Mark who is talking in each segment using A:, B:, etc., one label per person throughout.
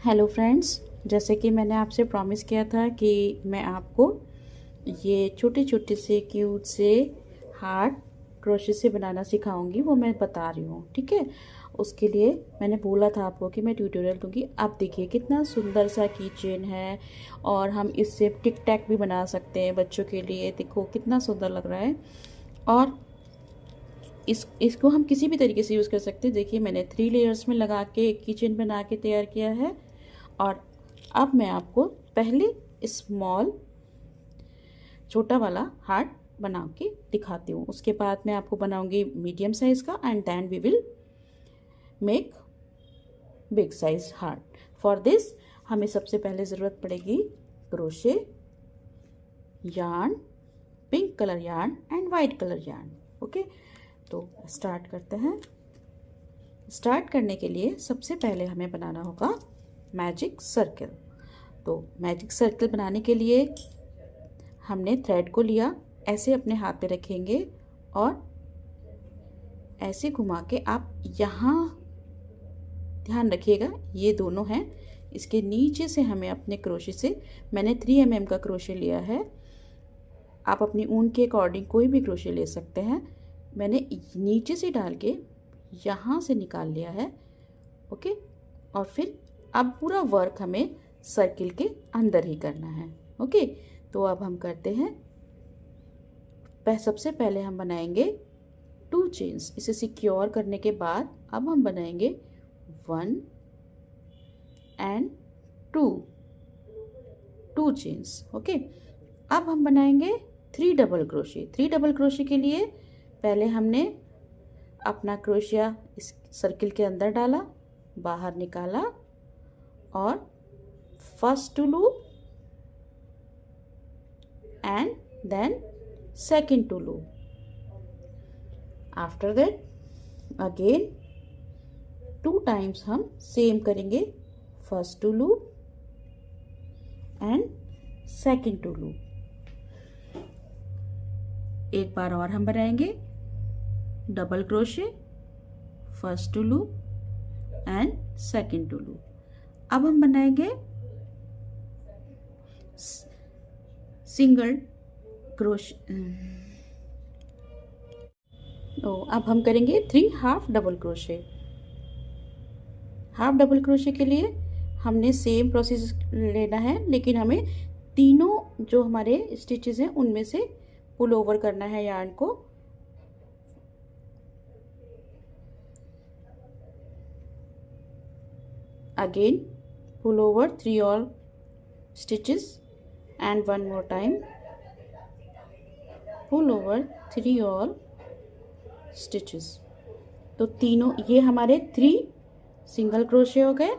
A: Hello friends, जैसे कि मैंने आपसे प्रॉमिस किया था कि मैं आपको ये छोटे छोटे से क्यूट से हार्ट क्रोशे से बनाना सिखाऊंगी। वो मैं बता रही हूँ, ठीक है। उसके लिए मैंने बोला था आपको कि मैं ट्यूटोरियल दूंगी। आप देखिए कितना सुंदर सा की चेन है और हम इससे टिक टैक भी बना सकते हैं बच्चों के लिए। देखो कितना सुंदर लग रहा है। और इसको हम किसी भी तरीके से यूज़ कर सकते हैं। देखिए मैंने 3 लेयर्स में लगा के एक की चेन बना के तैयार किया है। और अब मैं आपको पहले स्मॉल छोटा वाला हार्ट बना के दिखाती हूँ। उसके बाद मैं आपको बनाऊंगी मीडियम साइज़ का and then we will make big size heart. For this हमें सबसे पहले ज़रूरत पड़ेगी crochet, yarn, pink colour yarn and white colour yarn. Okay, तो स्टार्ट करते हैं। स्टार्ट करने के लिए सबसे पहले हमें बनाना होगा मैजिक सर्कल। तो मैजिक सर्कल बनाने के लिए हमने थ्रेड को लिया, ऐसे अपने हाथ पे रखेंगे और ऐसे घुमा के आप यहाँ ध्यान रखिएगा ये दोनों हैं। इसके नीचे से हमें अपने क्रोशे से, मैंने 3 mm का क्रोशे लिया है, आप अपनी ऊन के अकॉर्डिंग कोई भी क्रोशे ले सकते हैं। मैंने नीचे से डाल के यहाँ से निकाल लिया है। ओके, और फिर अब पूरा वर्क हमें सर्किल के अंदर ही करना है। ओके, तो अब हम करते हैं। सबसे पहले हम बनाएंगे 2 चेन्स। इसे सिक्योर करने के बाद अब हम बनाएंगे 1 एंड 2 चेन्स। ओके, अब हम बनाएंगे 3 डबल क्रोशे। 3 डबल क्रोशे के लिए पहले हमने अपना क्रोशिया इस सर्किल के अंदर डाला, बाहर निकाला और first 2 loop and then second 2 loop. After that again 2 times हम सेम करेंगे, first 2 loop and second 2 loop. एक बार और हम बनाएंगे double crochet, first 2 loop and second 2 loop. अब हम बनाएंगे सिंगल क्रोशे। अब हम करेंगे 3 half double crochet. Half double crochet के लिए हमने सेम प्रोसेस लेना है, लेकिन हमें तीनों जो हमारे स्टिचेस हैं उनमें से पुल ओवर करना है यार्न को। Again pull over 3 all stitches and one more time pull over 3 all stitches। तो तीनों ये हमारे 3 सिंगल क्रोशे हो गए,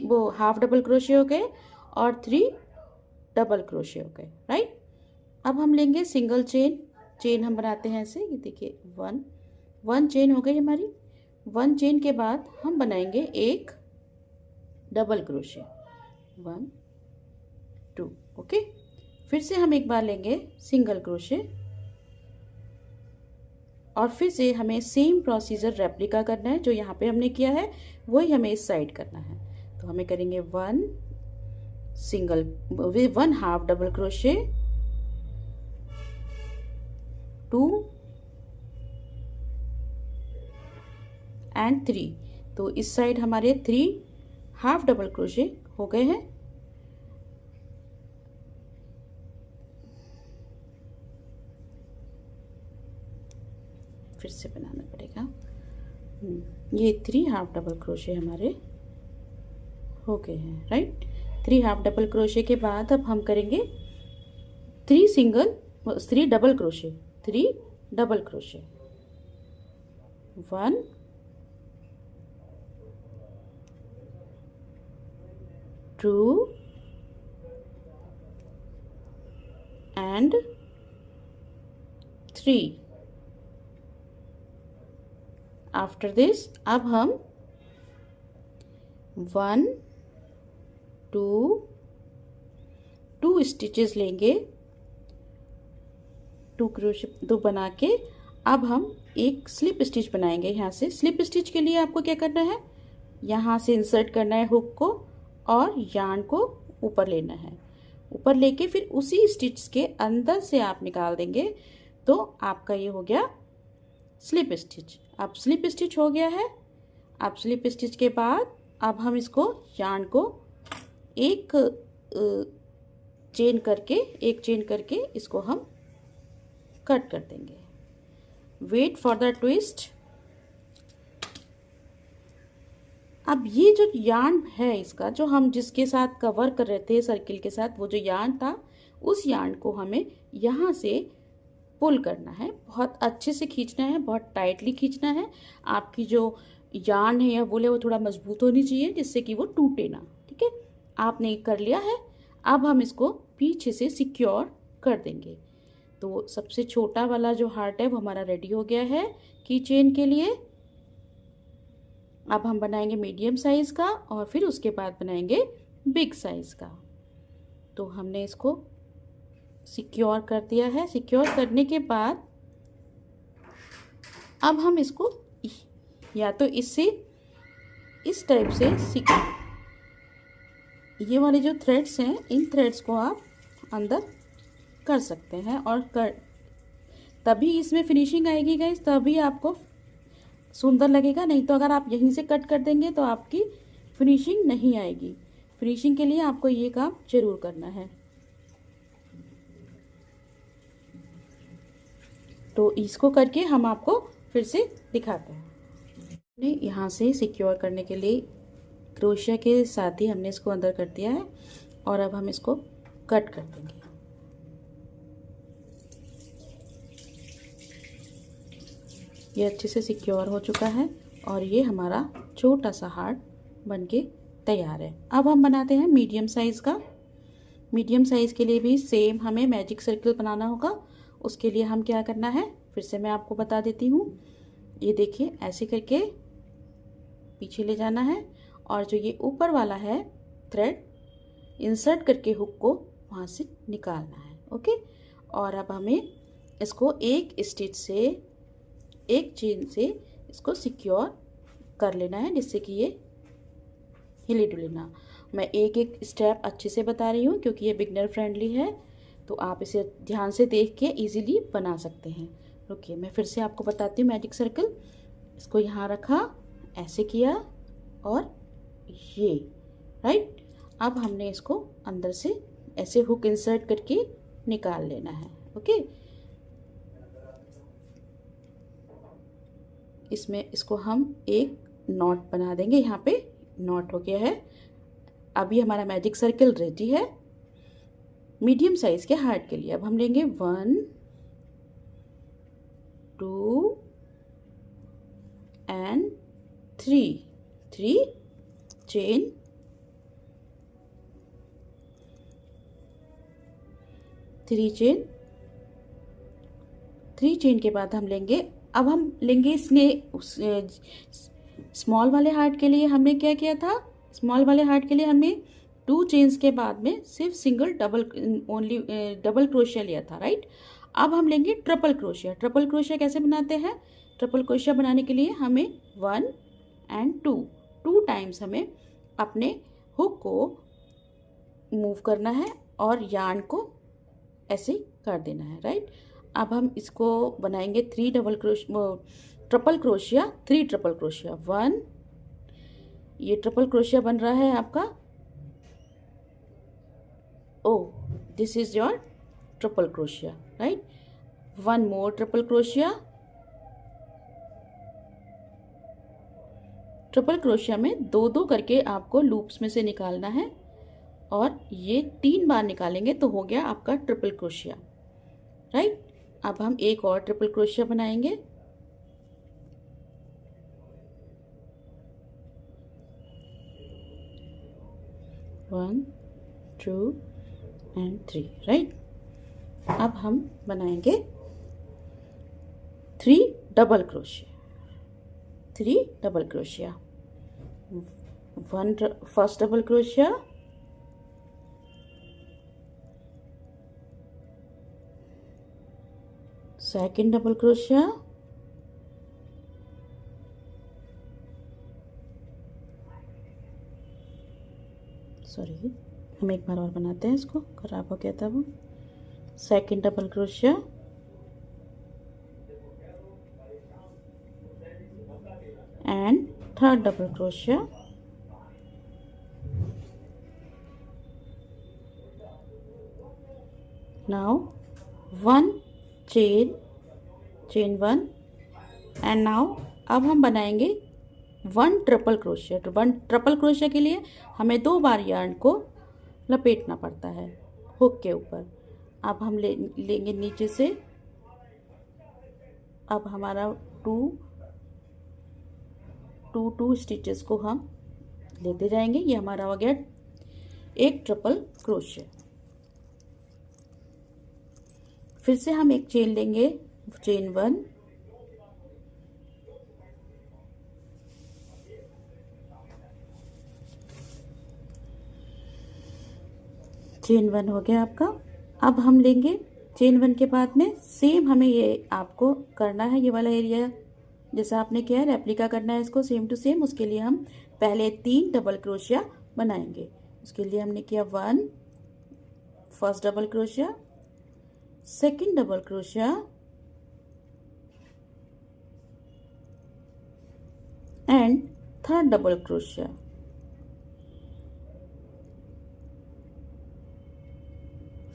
A: वो हाफ डबल क्रोशे हो गए और 3 डबल क्रोशे हो गए, राइट। अब हम लेंगे सिंगल चेन हम बनाते हैं ऐसे, ये देखिए 1 चेन हो गई हमारी। 1 चेन के बाद हम बनाएंगे एक डबल क्रोशे, 1 2। ओके, फिर से हम एक बार लेंगे सिंगल क्रोशे और फिर से हमें सेम प्रोसीजर रेप्लिका करना है। जो यहाँ पे हमने किया है वही हमें इस साइड करना है। तो हमें करेंगे 1 हाफ डबल क्रोशे, 2 एंड 3। तो इस साइड हमारे 3 हाफ डबल क्रोशे हो गए हैं। फिर से बनाना पड़ेगा। ये 3 हाफ डबल क्रोशे हमारे हो गए हैं, राइट। 3 हाफ डबल क्रोशे के बाद अब हम करेंगे 3 double crochet. 3 double crochet, 1 2 and 3। After this अब हम 1 2 स्टिचेस लेंगे, 2 क्रोशे 2 बना के अब हम एक स्लिप स्टिच बनाएंगे। यहाँ से स्लिप स्टिच के लिए आपको क्या करना है, यहाँ से इंसर्ट करना है हुक को और यार्न को ऊपर लेना है। ऊपर लेके फिर उसी स्टिच के अंदर से आप निकाल देंगे तो आपका ये हो गया स्लिप स्टिच। अब स्लिप स्टिच हो गया है। अब स्लिप स्टिच के बाद अब हम इसको यार्न को एक चेन करके इसको हम कट कर देंगे। Wait for the twist. अब ये जो यार्न है इसका, जो हम जिसके साथ कवर कर रहे थे सर्किल के साथ, वो जो यार्न था, उस यार्न को हमें यहाँ से पुल करना है। बहुत अच्छे से खींचना है, बहुत टाइटली खींचना है। आपकी जो यार्न है या वूल है वो थोड़ा मजबूत होनी चाहिए जिससे कि वो टूटे ना। ठीक है, आपने कर लिया है। अब हम इसको पीछे से सिक्योर कर देंगे। तो सबसे छोटा वाला जो हार्ट है वो हमारा रेडी हो गया है की चेन के लिए। अब हम बनाएंगे मीडियम साइज़ का और फिर उसके बाद बनाएंगे बिग साइज़ का। तो हमने इसको सिक्योर कर दिया है। सिक्योर करने के बाद अब हम इसको या तो इससे इस टाइप से ये वाले जो थ्रेड्स हैं, इन थ्रेड्स को आप अंदर कर सकते हैं और तभी इसमें फिनिशिंग आएगी गाइस, तभी आपको सुंदर लगेगा। नहीं तो अगर आप यहीं से कट कर देंगे तो आपकी फिनिशिंग नहीं आएगी। फिनिशिंग के लिए आपको ये काम जरूर करना है। तो इसको करके हम आपको फिर से दिखाते हैं। हमने यहाँ से सिक्योर करने के लिए क्रोशिया के साथ ही हमने इसको अंदर कर दिया है और अब हम इसको कट कर देंगे। ये अच्छे से सिक्योर हो चुका है और ये हमारा छोटा सा हार्ट बनके तैयार है। अब हम बनाते हैं मीडियम साइज़ का। मीडियम साइज़ के लिए भी सेम हमें मैजिक सर्कल बनाना होगा। उसके लिए हम क्या करना है फिर से मैं आपको बता देती हूँ। ये देखिए, ऐसे करके पीछे ले जाना है और जो ये ऊपर वाला है थ्रेड इंसर्ट करके हुक को वहाँ से निकालना है। ओके, और अब हमें इसको एक स्टिच से, एक चेन से इसको सिक्योर कर लेना है जिससे कि ये हिले डुले ना। मैं एक एक स्टेप अच्छे से बता रही हूँ क्योंकि ये बिगनर फ्रेंडली है, तो आप इसे ध्यान से देख के इजीली बना सकते हैं। रुकिए, मैं फिर से आपको बताती हूँ मैजिक सर्कल। इसको यहाँ रखा, ऐसे किया और ये राइट। अब हमने इसको अंदर से ऐसे हुक इंसर्ट करके निकाल लेना है। ओके, इसमें इसको हम एक नॉट बना देंगे। यहाँ पे नॉट हो गया है। अभी हमारा मैजिक सर्कल रेडी है मीडियम साइज के हार्ट के लिए। अब हम लेंगे 1 2 एंड 3 चेन, 3 चेन के बाद हम लेंगे, अब हम लेंगे इसने स्मॉल वाले हार्ट के लिए हमने क्या किया था, स्मॉल वाले हार्ट के लिए हमने 2 चेन्स के बाद में सिर्फ सिंगल डबल क्रोशिया लिया था राइट। अब हम लेंगे ट्रिपल क्रोशिया। ट्रिपल क्रोशिया कैसे बनाते हैं? ट्रिपल क्रोशिया बनाने के लिए हमें 1 एंड 2 टाइम्स हमें अपने हुक को मूव करना है और यार्न को ऐसे कर देना है राइट। अब हम इसको बनाएंगे 3 ट्रिपल क्रोशिया, 3 ट्रिपल क्रोशिया। 1, ये ट्रिपल क्रोशिया बन रहा है आपका। This is your triple crochet right. 1 more triple crochet. Triple crochet में 2 करके आपको लूप्स में से निकालना है और ये 3 बार निकालेंगे तो हो गया आपका ट्रिपल क्रोशिया राइट। अब हम एक और ट्रिपल क्रोशिया बनाएंगे। One 2 and 3 right. अब हम बनाएंगे 3 double crochet. 3 double crochet. 1 first double crochet, second double crochet, sorry, हम एक बार और बनाते हैं इसको, खराब हो गया था वो। Second double crochet and third double crochet now one chain one and now अब हम बनाएंगे वन ट्रिपल क्रोशिया। तो वन ट्रिपल क्रोशिया के लिए हमें 2 बार यार्न को लपेटना पड़ता है हुक के ऊपर। अब हम लेंगे नीचे से, अब हमारा टू स्टिचेस को हम लेते जाएंगे। ये हमारा हो गया एक ट्रिपल क्रोशिया। फिर से हम एक चेन लेंगे, चेन वन, चेन वन हो गया आपका। अब हम लेंगे चेन वन के बाद में सेम हमें ये आपको करना है, ये वाला एरिया जैसा आपने किया है रेप्लिका करना है इसको सेम टू सेम। उसके लिए हम पहले 3 डबल क्रोशिया बनाएंगे। उसके लिए हमने किया 1 first double crochet, second double crochet and third double crochet.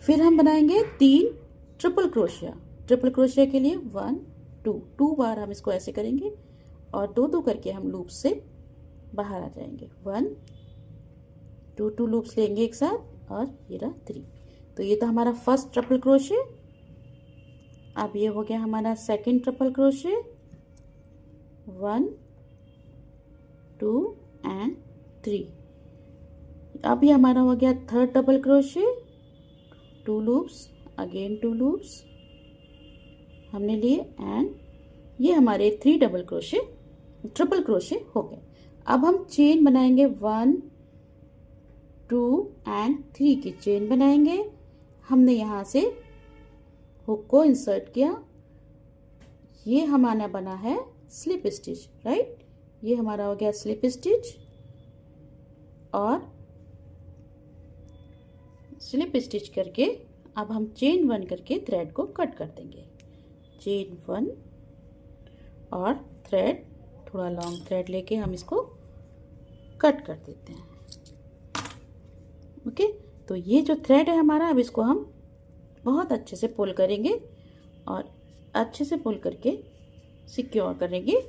A: फिर हम बनाएंगे 3 ट्रिपल क्रोशिया। ट्रिपल क्रोशिया के लिए 1 2 बार हम इसको ऐसे करेंगे और 2 करके हम लूप से बाहर आ जाएंगे। 1 2 लूप्स लेंगे एक साथ और ये रहा 3। तो ये तो हमारा फर्स्ट ट्रिपल क्रोशिया। अब ये हो गया हमारा सेकंड ट्रिपल क्रोशिया, 1 2 एंड 3। अब ये हमारा हो गया third double crochet, 2 loops, again 2 loops हमने लिए एंड ये हमारे 3 डबल क्रोशिया ट्रिपल क्रोशिया हो गए। अब हम चेन बनाएंगे 1 2 एंड 3 की चेन बनाएंगे। हमने यहाँ से हुक को इंसर्ट किया, ये हमारा बना है स्लिप स्टिच, राइट। ये हमारा हो गया स्लिप स्टिच और स्लिप स्टिच करके अब हम चेन 1 करके थ्रेड को कट कर देंगे। चेन 1 और थ्रेड, थोड़ा लॉन्ग थ्रेड लेके हम इसको कट कर देते हैं। ओके, तो ये जो थ्रेड है हमारा, अब इसको हम बहुत अच्छे से पुल करेंगे और अच्छे से पुल करके सिक्योर करेंगे।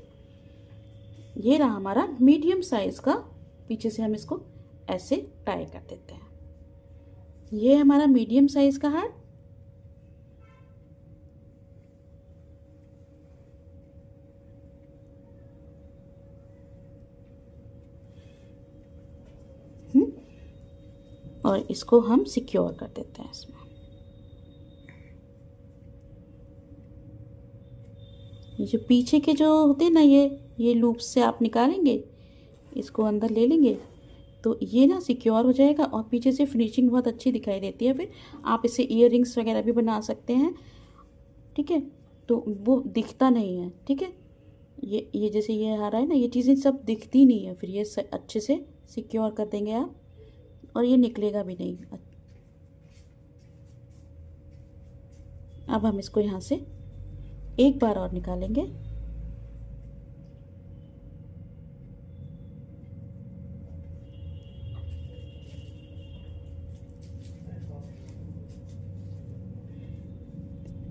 A: ये रहा हमारा मीडियम साइज का, पीछे से हम इसको ऐसे टाई कर देते हैं। ये हमारा मीडियम साइज का हार्ट। और इसको हम सिक्योर कर देते हैं इसमें। ये जो पीछे के जो होते हैं ना, ये लूप्स से आप निकालेंगे, इसको अंदर ले लेंगे तो ये ना सिक्योर हो जाएगा और पीछे से फिनिशिंग बहुत अच्छी दिखाई देती है। फिर आप इसे ईयररिंग्स वगैरह भी बना सकते हैं, ठीक है। तो वो दिखता नहीं है, ठीक है। ये जैसे ये आ रहा है ना, ये चीज़ें सब दिखती नहीं है। फिर ये अच्छे से सिक्योर कर देंगे आप और ये निकलेगा भी नहीं। अब हम इसको यहाँ से एक बार और निकालेंगे।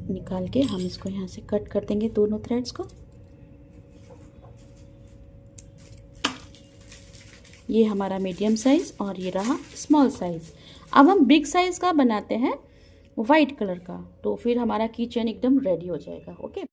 A: निकाल के हम इसको यहाँ से कट कर देंगे दोनों थ्रेड्स को। ये हमारा मीडियम साइज और ये रहा स्मॉल साइज। अब हम बिग साइज का बनाते हैं वाइट कलर का, तो फिर हमारा की चेन एकदम रेडी हो जाएगा। ओके।